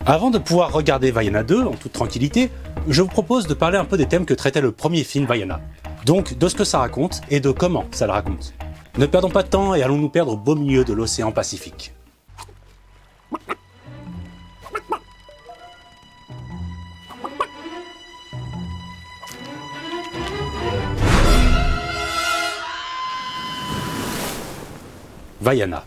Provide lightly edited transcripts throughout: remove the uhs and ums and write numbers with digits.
Avant de pouvoir regarder Vaiana 2 en toute tranquillité, je vous propose de parler un peu des thèmes que traitait le premier film Vaiana. Donc de ce que ça raconte et de comment ça le raconte. Ne perdons pas de temps et allons nous perdre au beau milieu de l'océan Pacifique. Vaiana.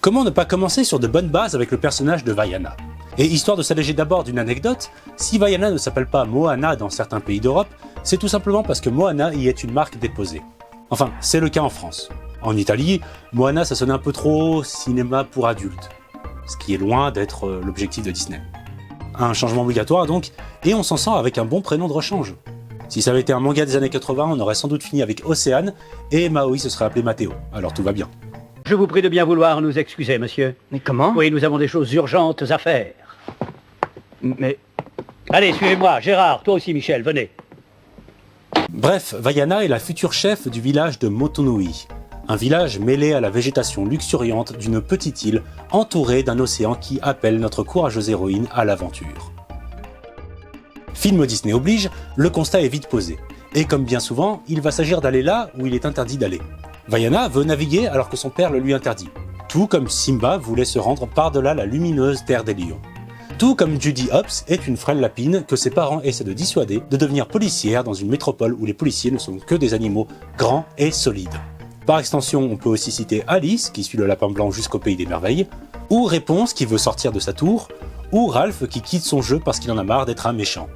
Comment ne pas commencer sur de bonnes bases avec le personnage de Vaiana? Et histoire de s'alléger d'abord d'une anecdote, si Vaiana ne s'appelle pas Moana dans certains pays d'Europe, c'est tout simplement parce que Moana y est une marque déposée. Enfin, c'est le cas en France. En Italie, Moana ça sonne un peu trop cinéma pour adultes, ce qui est loin d'être l'objectif de Disney. Un changement obligatoire donc, et on s'en sort avec un bon prénom de rechange. Si ça avait été un manga des années 80, on aurait sans doute fini avec Océane, et Maui se serait appelé Mathéo, alors tout va bien. Je vous prie de bien vouloir nous excuser, monsieur. Mais comment? Oui, nous avons des choses urgentes à faire. Mais... Allez, suivez-moi. Gérard, toi aussi, Michel, venez. Bref, Vaiana est la future chef du village de Motunui. Un village mêlé à la végétation luxuriante d'une petite île entourée d'un océan qui appelle notre courageuse héroïne à l'aventure. Film Disney oblige, le constat est vite posé. Et comme bien souvent, il va s'agir d'aller là où il est interdit d'aller. Vaiana veut naviguer alors que son père le lui interdit. Tout comme Simba voulait se rendre par-delà la lumineuse terre des lions. Tout comme Judy Hopps est une frêle lapine que ses parents essaient de dissuader de devenir policière dans une métropole où les policiers ne sont que des animaux grands et solides. Par extension, on peut aussi citer Alice, qui suit le lapin blanc jusqu'au pays des merveilles, ou Réponse qui veut sortir de sa tour, ou Ralph qui quitte son jeu parce qu'il en a marre d'être un méchant.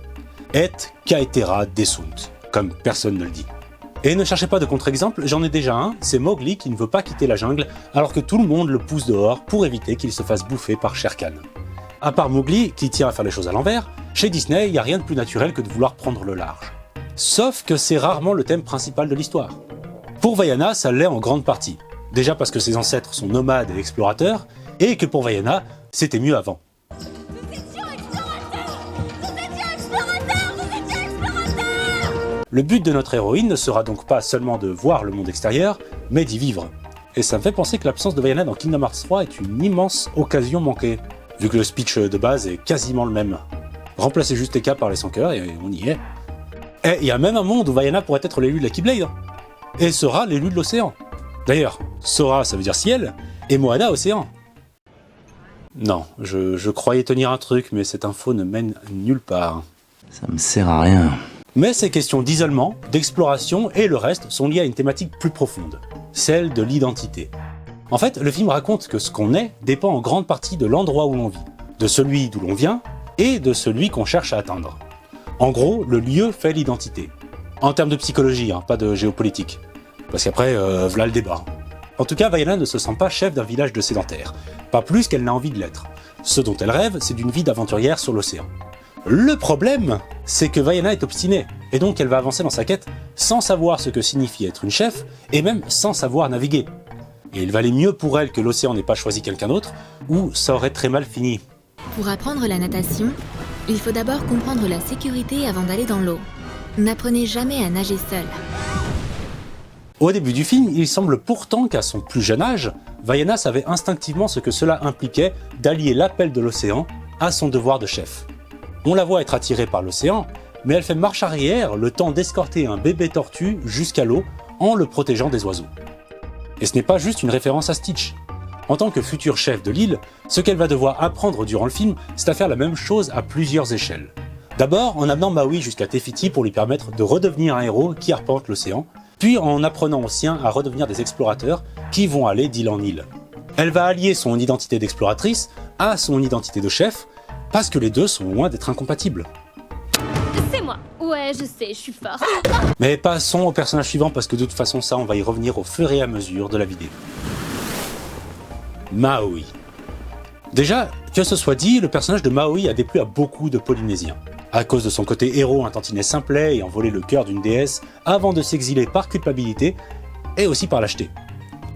Et caetera desunt, comme personne ne le dit. Et ne cherchez pas de contre-exemple, j'en ai déjà un, c'est Mowgli qui ne veut pas quitter la jungle alors que tout le monde le pousse dehors pour éviter qu'il se fasse bouffer par Shere Khan. À part Mowgli, qui tient à faire les choses à l'envers, chez Disney, il n'y a rien de plus naturel que de vouloir prendre le large. Sauf que c'est rarement le thème principal de l'histoire. Pour Vaiana, ça l'est en grande partie. Déjà parce que ses ancêtres sont nomades et explorateurs, et que pour Vaiana, c'était mieux avant. Le but de notre héroïne ne sera donc pas seulement de voir le monde extérieur, mais d'y vivre. Et ça me fait penser que l'absence de Vaiana dans Kingdom Hearts 3 est une immense occasion manquée, vu que le speech de base est quasiment le même. Remplacez juste les cas par les sans cœurs et on y est. Et il y a même un monde où Vaiana pourrait être l'élu de la Keyblade, et Sora l'élu de l'océan. D'ailleurs, Sora ça veut dire ciel, et Moana océan. Non, je croyais tenir un truc, mais cette info ne mène nulle part. Ça me sert à rien. Mais ces questions d'isolement, d'exploration et le reste sont liées à une thématique plus profonde, celle de l'identité. En fait, le film raconte que ce qu'on est dépend en grande partie de l'endroit où l'on vit, de celui d'où l'on vient et de celui qu'on cherche à atteindre. En gros, le lieu fait l'identité. En termes de psychologie, pas de géopolitique. Parce qu'après, v'là le débat. En tout cas, Vaiana ne se sent pas chef d'un village de sédentaires, pas plus qu'elle n'a envie de l'être. Ce dont elle rêve, c'est d'une vie d'aventurière sur l'océan. Le problème, c'est que Vaiana est obstinée, et donc elle va avancer dans sa quête sans savoir ce que signifie être une chef, et même sans savoir naviguer. Et il valait mieux pour elle que l'océan n'ait pas choisi quelqu'un d'autre, ou ça aurait très mal fini. Pour apprendre la natation, il faut d'abord comprendre la sécurité avant d'aller dans l'eau. N'apprenez jamais à nager seul. Au début du film, il semble pourtant qu'à son plus jeune âge, Vaiana savait instinctivement ce que cela impliquait d'allier l'appel de l'océan à son devoir de chef. On la voit être attirée par l'océan, mais elle fait marche arrière le temps d'escorter un bébé tortue jusqu'à l'eau en le protégeant des oiseaux. Et ce n'est pas juste une référence à Stitch. En tant que futur chef de l'île, ce qu'elle va devoir apprendre durant le film, c'est à faire la même chose à plusieurs échelles. D'abord en amenant Maui jusqu'à Te Fiti pour lui permettre de redevenir un héros qui arpente l'océan, puis en apprenant aux siens à redevenir des explorateurs qui vont aller d'île en île. Elle va allier son identité d'exploratrice à son identité de chef, parce que les deux sont loin d'être incompatibles. C'est moi. Ouais, je sais, je suis fort. Mais passons au personnage suivant parce que de toute façon ça on va y revenir au fur et à mesure de la vidéo. Maui. Déjà, que ce soit dit, le personnage de Maui a déplu à beaucoup de Polynésiens. À cause de son côté héros, un tantinet simplet et envoler le cœur d'une déesse avant de s'exiler par culpabilité et aussi par lâcheté.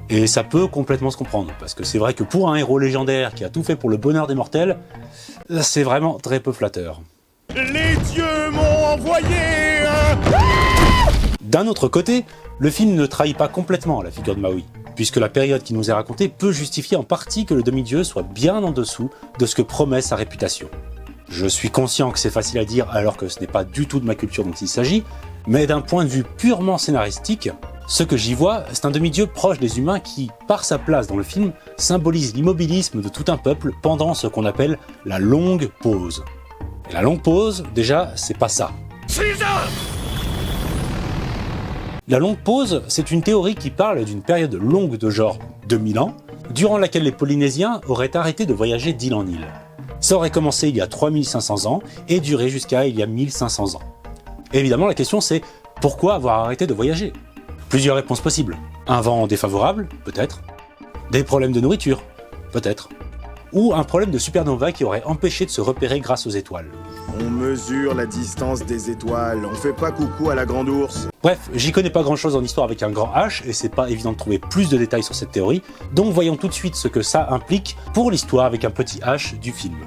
Et ça peut complètement se comprendre, parce que c'est vrai que pour un héros légendaire qui a tout fait pour le bonheur des mortels, c'est vraiment très peu flatteur. Les dieux m'ont envoyé D'un autre côté, le film ne trahit pas complètement la figure de Maui. puisque la période qui nous est racontée peut justifier en partie que le demi-dieu soit bien en dessous de ce que promet sa réputation. Je suis conscient que c'est facile à dire alors que ce n'est pas du tout de ma culture dont il s'agit, mais d'un point de vue purement scénaristique, ce que j'y vois, c'est un demi-dieu proche des humains qui, par sa place dans le film, symbolise l'immobilisme de tout un peuple pendant ce qu'on appelle la longue pause. Et la longue pause, déjà, c'est pas ça. La longue pause, c'est une théorie qui parle d'une période longue de genre 2000 ans, durant laquelle les Polynésiens auraient arrêté de voyager d'île en île. Ça aurait commencé il y a 3500 ans et duré jusqu'à il y a 1500 ans. Et évidemment, la question c'est pourquoi avoir arrêté de voyager ? Plusieurs réponses possibles. Un vent défavorable, peut-être. Des problèmes de nourriture, peut-être. Ou un problème de supernova qui aurait empêché de se repérer grâce aux étoiles. On mesure la distance des étoiles, on fait pas coucou à la grande ours. Bref, j'y connais pas grand chose en histoire avec un grand H, et c'est pas évident de trouver plus de détails sur cette théorie, donc voyons tout de suite ce que ça implique pour l'histoire avec un petit H du film.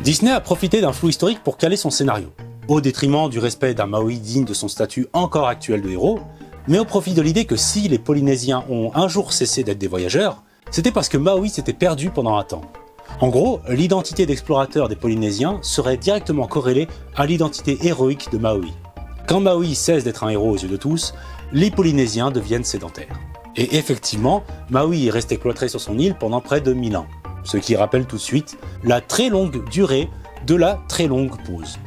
Disney a profité d'un flou historique pour caler son scénario, au détriment du respect d'un Maui digne de son statut encore actuel de héros, mais au profit de l'idée que si les Polynésiens ont un jour cessé d'être des voyageurs, c'était parce que Maui s'était perdu pendant un temps. En gros, l'identité d'explorateur des Polynésiens serait directement corrélée à l'identité héroïque de Maui. Quand Maui cesse d'être un héros aux yeux de tous, les Polynésiens deviennent sédentaires. Et effectivement, Maui est resté cloîtré sur son île pendant près de 1000 ans, ce qui rappelle tout de suite la très longue durée de la très longue pause.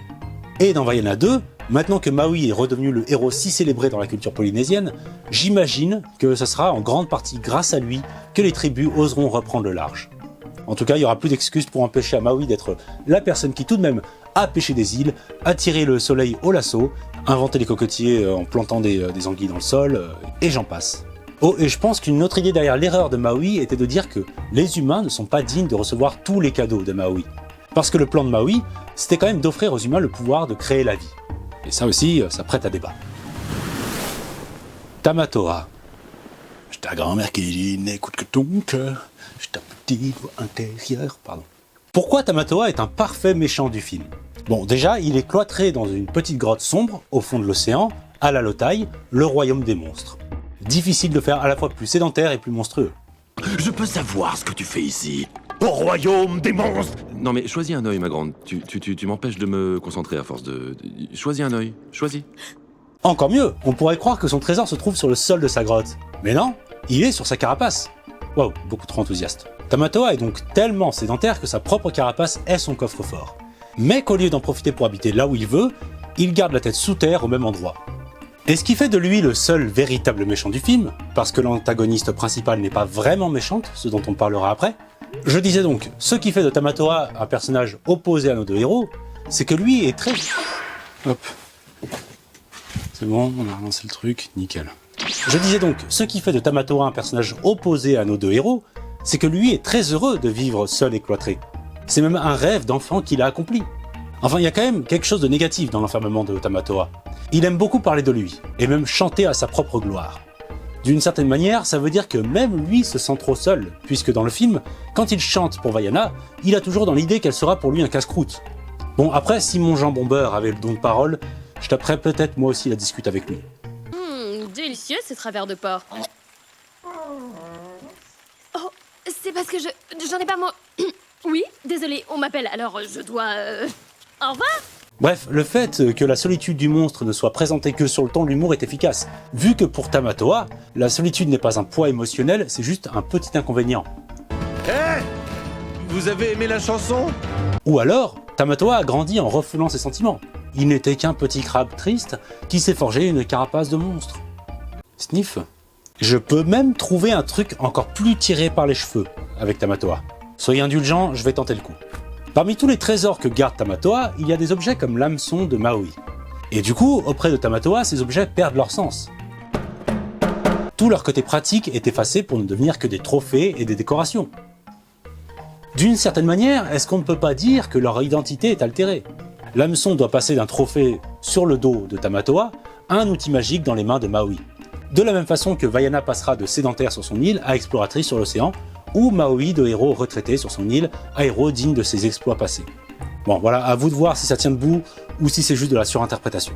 Et dans Vaiana 2, maintenant que Maui est redevenu le héros si célébré dans la culture polynésienne, j'imagine que ce sera en grande partie grâce à lui que les tribus oseront reprendre le large. En tout cas, il n'y aura plus d'excuses pour empêcher à Maui d'être la personne qui tout de même a pêché des îles, a tiré le soleil au lasso, inventé les cocotiers en plantant des anguilles dans le sol, et j'en passe. Oh, et je pense qu'une autre idée derrière l'erreur de Maui était de dire que les humains ne sont pas dignes de recevoir tous les cadeaux de Maui. Parce que le plan de Maui, c'était quand même d'offrir aux humains le pouvoir de créer la vie. Et ça aussi, ça prête à débat. Tamatoa. C'est ta grand-mère qui dit « N'écoute que ton cœur, c'est ta petite voix intérieure. » Pardon. Pourquoi Tamatoa est un parfait méchant du film ? Bon, déjà, il est cloîtré dans une petite grotte sombre, au fond de l'océan, à la Lotaï, le royaume des monstres. Difficile de faire à la fois plus sédentaire et plus monstrueux. Je peux savoir ce que tu fais ici? Au royaume des monstres. Non mais choisis un œil, ma grande. Tu m'empêches de me concentrer à force de... Choisis un œil, choisis. Encore mieux, on pourrait croire que son trésor se trouve sur le sol de sa grotte. Mais non, il est sur sa carapace. Waouh, beaucoup trop enthousiaste. Tamatoa est donc tellement sédentaire que sa propre carapace est son coffre-fort. Mais qu'au lieu d'en profiter pour habiter là où il veut, il garde la tête sous terre au même endroit. Et ce qui fait de lui le seul véritable méchant du film, parce que l'antagoniste principal n'est pas vraiment méchante, ce dont on parlera après. Je disais donc, ce qui fait de Tamatoa un personnage opposé à nos deux héros, c'est que lui est très... Hop. C'est bon, on a relancé le truc, nickel. Je disais donc, ce qui fait de Tamatoa un personnage opposé à nos deux héros, c'est que lui est très heureux de vivre seul et cloîtré. C'est même un rêve d'enfant qu'il a accompli. Enfin, il y a quand même quelque chose de négatif dans l'enfermement de Tamatoa. Il aime beaucoup parler de lui, et même chanter à sa propre gloire. D'une certaine manière, ça veut dire que même lui se sent trop seul, puisque dans le film, quand il chante pour Vaiana, il a toujours dans l'idée qu'elle sera pour lui un casse-croûte. Bon, après, si mon Jean Bombeur avait le don de parole, je taperais peut-être moi aussi la discute avec lui. Délicieux ce travers de porc. Oh, c'est parce que j'en ai pas moi. Oui, désolé, on m'appelle, alors je dois... Au revoir. Bref, le fait que la solitude du monstre ne soit présentée que sur le ton de l'humour est efficace, vu que pour Tamatoa, la solitude n'est pas un poids émotionnel, c'est juste un petit inconvénient. Hé, vous avez aimé la chanson? Ou alors, Tamatoa a grandi en refoulant ses sentiments. Il n'était qu'un petit crabe triste qui s'est forgé une carapace de monstre. Sniff. Je peux même trouver un truc encore plus tiré par les cheveux avec Tamatoa. Soyez indulgents, je vais tenter le coup. Parmi tous les trésors que garde Tamatoa, il y a des objets comme l'hameçon de Maui. Et du coup, auprès de Tamatoa, ces objets perdent leur sens. Tout leur côté pratique est effacé pour ne devenir que des trophées et des décorations. D'une certaine manière, est-ce qu'on ne peut pas dire que leur identité est altérée? L'hameçon doit passer d'un trophée sur le dos de Tamatoa à un outil magique dans les mains de Maui. De la même façon que Vaiana passera de sédentaire sur son île à exploratrice sur l'océan, ou Maui de héros retraité sur son île à héros digne de ses exploits passés. Bon voilà, à vous de voir si ça tient debout ou si c'est juste de la surinterprétation.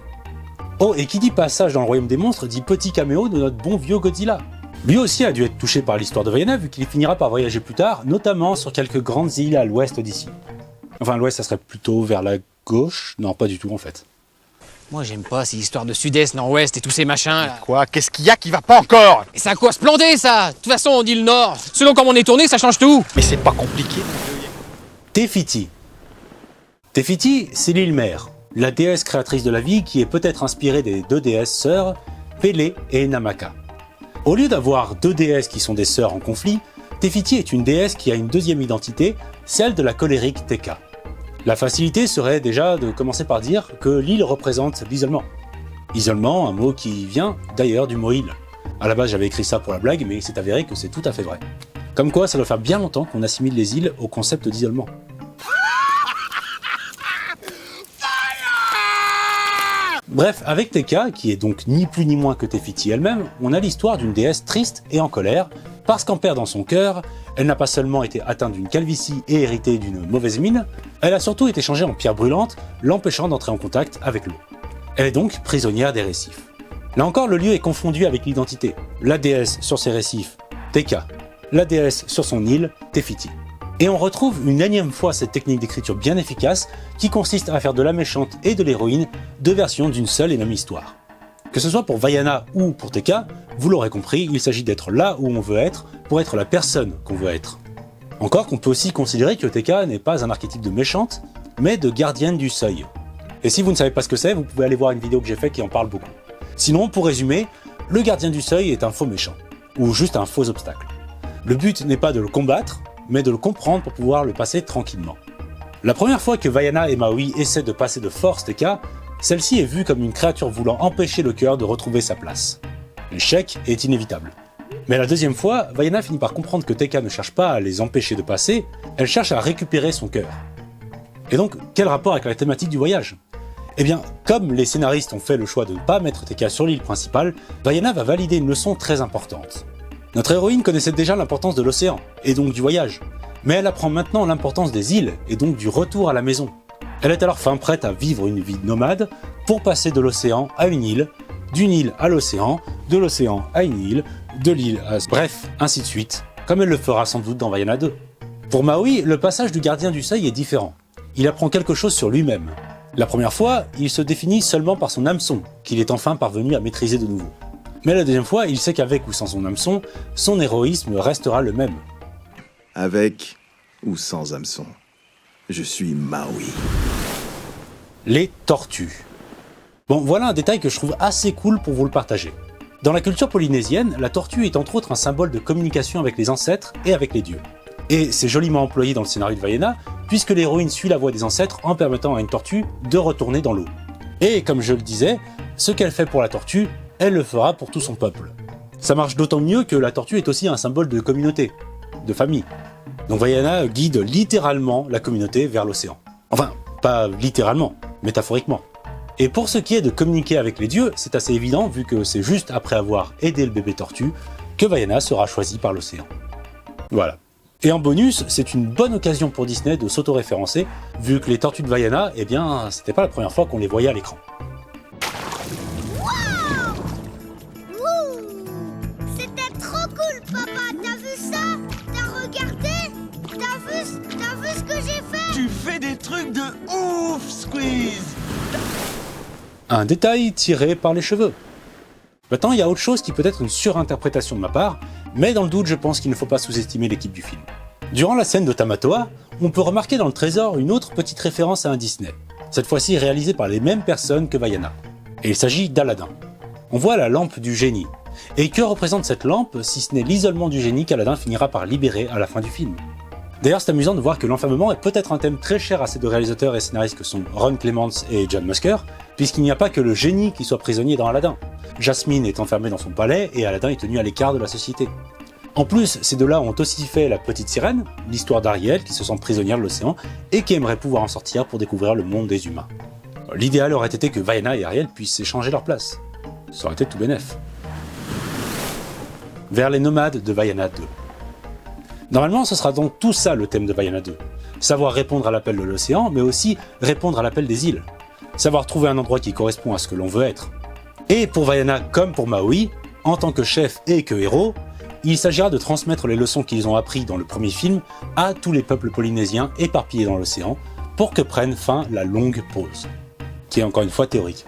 Oh, et qui dit passage dans le royaume des monstres dit petit caméo de notre bon vieux Godzilla. Lui aussi a dû être touché par l'histoire de Vaiana vu qu'il finira par voyager plus tard, notamment sur quelques grandes îles à l'ouest d'ici. Enfin, l'ouest, ça serait plutôt vers la gauche. Non, pas du tout en fait. Moi j'aime pas ces histoires de sud-est, nord-ouest et tous ces machins là. Quoi? Qu'est-ce qu'il y a qui va pas encore? Et c'est à quoi se planter ça? De toute façon on dit le nord. Selon comment on est tourné, ça change tout. Mais c'est pas compliqué. Tefiti. Tefiti, c'est l'île mère, la déesse créatrice de la vie qui est peut-être inspirée des deux déesses sœurs, Pélé et Namaka. Au lieu d'avoir deux déesses qui sont des sœurs en conflit, Tefiti est une déesse qui a une deuxième identité, celle de la colérique Teka. La facilité serait déjà de commencer par dire que l'île représente l'isolement. Isolement, un mot qui vient d'ailleurs du mot île. À la base j'avais écrit ça pour la blague, mais c'est avéré que c'est tout à fait vrai. Comme quoi ça doit faire bien longtemps qu'on assimile les îles au concept d'isolement. Bref, avec Teka, qui est donc ni plus ni moins que Tefiti elle-même, on a l'histoire d'une déesse triste et en colère, parce qu'en perdant son cœur, elle n'a pas seulement été atteinte d'une calvitie et héritée d'une mauvaise mine, elle a surtout été changée en pierre brûlante, l'empêchant d'entrer en contact avec l'eau. Elle est donc prisonnière des récifs. Là encore, le lieu est confondu avec l'identité. La déesse sur ses récifs, Teka. La déesse sur son île, Tefiti. Et on retrouve une énième fois cette technique d'écriture bien efficace qui consiste à faire de la méchante et de l'héroïne deux versions d'une seule et même histoire. Que ce soit pour Vaiana ou pour Teka, vous l'aurez compris, il s'agit d'être là où on veut être pour être la personne qu'on veut être. Encore qu'on peut aussi considérer que Teka n'est pas un archétype de méchante, mais de gardienne du seuil. Et si vous ne savez pas ce que c'est, vous pouvez aller voir une vidéo que j'ai faite qui en parle beaucoup. Sinon, pour résumer, le gardien du seuil est un faux méchant, ou juste un faux obstacle. Le but n'est pas de le combattre, mais de le comprendre pour pouvoir le passer tranquillement. La première fois que Vaiana et Maui essaient de passer de force Teka, celle-ci est vue comme une créature voulant empêcher le cœur de retrouver sa place. L'échec est inévitable. Mais la deuxième fois, Vaiana finit par comprendre que Teka ne cherche pas à les empêcher de passer, elle cherche à récupérer son cœur. Et donc, quel rapport avec la thématique du voyage? Eh bien, comme les scénaristes ont fait le choix de ne pas mettre Teka sur l'île principale, Vaiana va valider une leçon très importante. Notre héroïne connaissait déjà l'importance de l'océan, et donc du voyage. Mais elle apprend maintenant l'importance des îles, et donc du retour à la maison. Elle est alors fin prête à vivre une vie nomade, pour passer de l'océan à une île, d'une île à l'océan, de l'océan à une île, de l'île à... Bref, ainsi de suite, comme elle le fera sans doute dans Vaiana 2. Pour Maui, le passage du gardien du seuil est différent. Il apprend quelque chose sur lui-même. La première fois, il se définit seulement par son hameçon, qu'il est enfin parvenu à maîtriser de nouveau. Mais la deuxième fois, il sait qu'avec ou sans son hameçon, son héroïsme restera le même. Avec ou sans hameçon, je suis Maui. Les tortues. Bon, voilà un détail que je trouve assez cool pour vous le partager. Dans la culture polynésienne, la tortue est entre autres un symbole de communication avec les ancêtres et avec les dieux. Et c'est joliment employé dans le scénario de Vaiana, puisque l'héroïne suit la voie des ancêtres en permettant à une tortue de retourner dans l'eau. Et comme je le disais, ce qu'elle fait pour la tortue, elle le fera pour tout son peuple. Ça marche d'autant mieux que la tortue est aussi un symbole de communauté, de famille. Donc Vaiana guide littéralement la communauté vers l'océan. Enfin, pas littéralement, métaphoriquement. Et pour ce qui est de communiquer avec les dieux, c'est assez évident vu que c'est juste après avoir aidé le bébé tortue que Vaiana sera choisie par l'océan. Voilà. Et en bonus, c'est une bonne occasion pour Disney de s'auto-référencer, vu que les tortues de Vaiana, eh bien, c'était pas la première fois qu'on les voyait à l'écran. C'était trop cool, papa. T'as vu ça? T'as regardé? T'as vu ce que j'ai fait? Tu fais des trucs de ouf, Squeeze. Un détail tiré par les cheveux. Maintenant, il y a autre chose qui peut être une surinterprétation de ma part, mais dans le doute, je pense qu'il ne faut pas sous-estimer l'équipe du film. Durant la scène de Tamatoa, on peut remarquer dans le trésor une autre petite référence à un Disney, cette fois-ci réalisée par les mêmes personnes que Vaiana. Et il s'agit d'Aladin. On voit la lampe du génie. Et que représente cette lampe si ce n'est l'isolement du génie qu'Aladin finira par libérer à la fin du film? D'ailleurs, c'est amusant de voir que l'enfermement est peut-être un thème très cher à ces deux réalisateurs et scénaristes que sont Ron Clements et John Musker, puisqu'il n'y a pas que le génie qui soit prisonnier dans Aladin. Jasmine est enfermée dans son palais et Aladin est tenu à l'écart de la société. En plus, ces deux-là ont aussi fait La Petite Sirène, l'histoire d'Ariel qui se sent prisonnière de l'océan et qui aimerait pouvoir en sortir pour découvrir le monde des humains. L'idéal aurait été que Vaiana et Ariel puissent échanger leur place. Ça aurait été tout bénef. Vers les nomades de Vaiana 2. Normalement, ce sera donc tout ça le thème de Vaiana 2. Savoir répondre à l'appel de l'océan, mais aussi répondre à l'appel des îles. Savoir trouver un endroit qui correspond à ce que l'on veut être. Et pour Vaiana comme pour Maui, en tant que chef et que héros, il s'agira de transmettre les leçons qu'ils ont appris dans le premier film à tous les peuples polynésiens éparpillés dans l'océan pour que prenne fin la longue pause, qui est encore une fois théorique.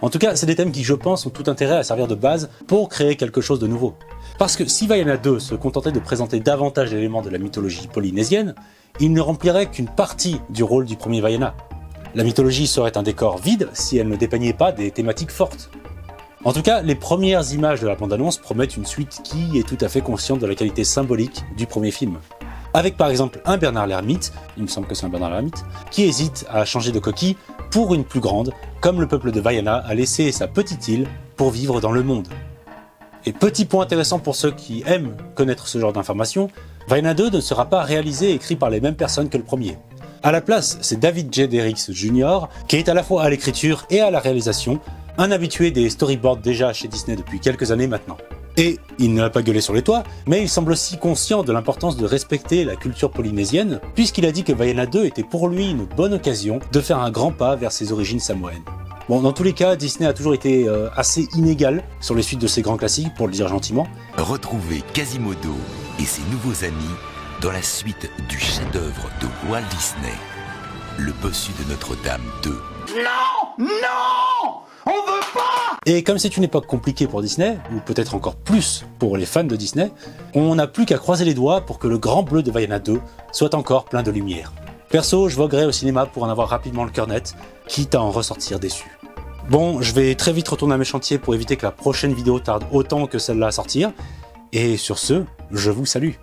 En tout cas, c'est des thèmes qui, je pense, ont tout intérêt à servir de base pour créer quelque chose de nouveau. Parce que si Vaiana 2 se contentait de présenter davantage d'éléments de la mythologie polynésienne, il ne remplirait qu'une partie du rôle du premier Vaiana. La mythologie serait un décor vide si elle ne dépeignait pas des thématiques fortes. En tout cas, les premières images de la bande-annonce promettent une suite qui est tout à fait consciente de la qualité symbolique du premier film. Avec par exemple un Bernard l'Ermite, il me semble que c'est un Bernard l'Ermite, qui hésite à changer de coquille pour une plus grande, comme le peuple de Vaiana a laissé sa petite île pour vivre dans le monde. Et petit point intéressant pour ceux qui aiment connaître ce genre d'informations, Vaiana 2 ne sera pas réalisé et écrit par les mêmes personnes que le premier. À la place, c'est David J. Derricks Jr. qui est à la fois à l'écriture et à la réalisation, un habitué des storyboards déjà chez Disney depuis quelques années maintenant. Et il ne l'a pas gueulé sur les toits, mais il semble aussi conscient de l'importance de respecter la culture polynésienne, puisqu'il a dit que Vaiana 2 était pour lui une bonne occasion de faire un grand pas vers ses origines samoanes. Bon, dans tous les cas, Disney a toujours été assez inégal sur les suites de ses grands classiques, pour le dire gentiment. Retrouvez Quasimodo et ses nouveaux amis dans la suite du chef-d'œuvre de Walt Disney, Le Bossu de Notre-Dame 2. Non! Non! On veut pas! Et comme c'est une époque compliquée pour Disney, ou peut-être encore plus pour les fans de Disney, on n'a plus qu'à croiser les doigts pour que le Grand Bleu de Vaiana 2 soit encore plein de lumière. Perso, je voguerai au cinéma pour en avoir rapidement le cœur net, quitte à en ressortir déçu. Bon, je vais très vite retourner à mes chantiers pour éviter que la prochaine vidéo tarde autant que celle-là à sortir, et sur ce, je vous salue.